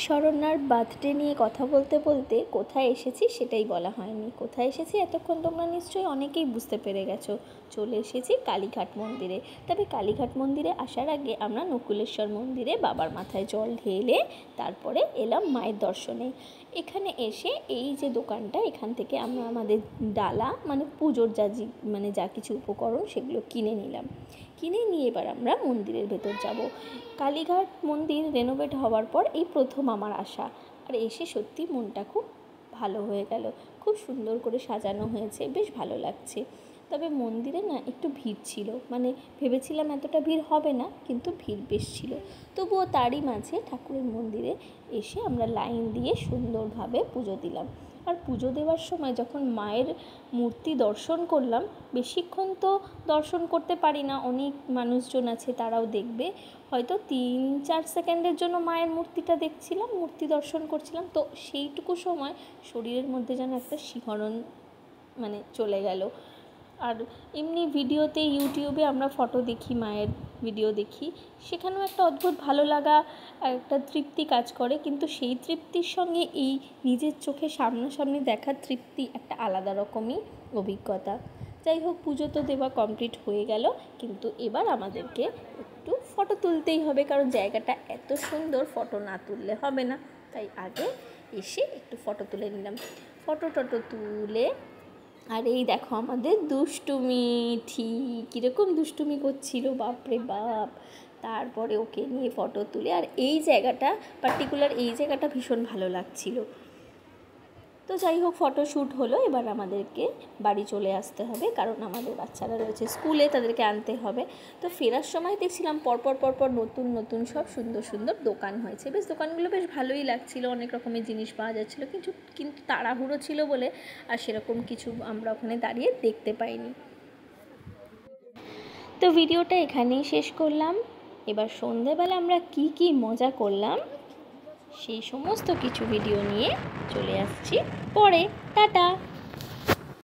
শরণ্যার birthday নিয়ে কথা বলতে বলতে কোথায় এসেছি সেটাই বলা হয়নি। কোথায় এসেছি এতক্ষণ তোমরা নিশ্চয়ই অনেকেই বুঝতে পেরে গেছো। চলে এসেছি কালীঘাট মন্দিরে। তবে কালীঘাট মন্দিরে আসার আগে আমরা নকুলেশ্বর মন্দিরে বাবার মাথায় জল ঢেলে তারপরে এলাম মায়ের দর্শনে। এখানে এসে এই যে দোকানটা, এখান থেকে আমরা আমাদের ডালা মানে পুজোর যা কিছু উপকরণ সেগুলো কিনে নিলাম। কিনে নিয়ে এবার আমরা মন্দিরের ভেতর যাব। কালীঘাট মন্দির রেনোভেট হওয়ার পর এই প্রথম আমার আসা, আর এসে সত্যি মনটা খুব ভালো হয়ে গেল। খুব সুন্দর করে সাজানো হয়েছে, বেশ ভালো লাগছে। তবে মন্দিরে না একটু ভিড় ছিল, মানে ভেবেছিলাম এতটা ভিড় হবে না, কিন্তু ভিড় বেশ ছিল। তবুও তারই মাঝে ঠাকুরের মন্দিরে এসে আমরা লাইন দিয়ে সুন্দরভাবে পুজো দিলাম। আর পুজো দেওয়ার সময় যখন মায়ের মূর্তি দর্শন করলাম, বেশিক্ষণ তো দর্শন করতে পারি না, অনেক মানুষজন আছে তারাও দেখবে, হয়তো 3-4 সেকেন্ডের জন্য মায়ের মূর্তিটা দেখছিলাম, মূর্তি দর্শন করছিলাম। তো সেইটুকু সময় শরীরের মধ্যে যেন একটা শিহরণ মানে চলে গেল। আর এমনি ভিডিওতে ইউটিউবে আমরা ফটো দেখি, মায়ের ভিডিও দেখি, সেখানেও একটা অদ্ভুত ভালো লাগা, একটা তৃপ্তি কাজ করে, কিন্তু সেই তৃপ্তির সঙ্গে এই নিজের চোখে সামনাসামনি দেখার তৃপ্তি একটা আলাদা রকমই অভিজ্ঞতা। যাই হোক, পুজো তো দেওয়া কমপ্লিট হয়ে গেল, কিন্তু এবার আমাদেরকে একটু ফটো তুলতেই হবে, কারণ জায়গাটা এত সুন্দর, ফটো না তুললে হবে না। তাই আগে এসে একটু ফটো তুলে নিলাম। ফটো তুলে, আর এই দেখো আমাদের দুষ্টুমি, ঠিক কীরকম দুষ্টুমি করছিল, বাপরে বাপ। তারপরে ওকে নিয়ে ফটো তুলে, আর এই জায়গাটা পার্টিকুলার, এই জায়গাটা ভীষণ ভালো লাগছিল। তো যাই হোক, ফটোশ্যুট হলো। এবার আমাদেরকে বাড়ি চলে আসতে হবে, কারণ আমাদের বাচ্চারা রয়েছে স্কুলে, তাদেরকে আনতে হবে। তো ফেরার সময় দেখছিলাম পরপর নতুন সব সুন্দর সুন্দর দোকান হয়েছে। বেশ দোকানগুলো বেশ ভালোই লাগছিলো, অনেক রকমের জিনিস পাওয়া যাচ্ছিলো, কিন্তু তাড়াহুড়ো ছিল বলে আর সেরকম কিছু আমরা ওখানে দাঁড়িয়ে দেখতে পাইনি। তো ভিডিওটা এখানেই শেষ করলাম। এবার সন্ধেবেলা আমরা কি মজা করলাম সেই সমস্ত কিছু ভিডিও নিয়ে চলে আসছি পরে। টাটা।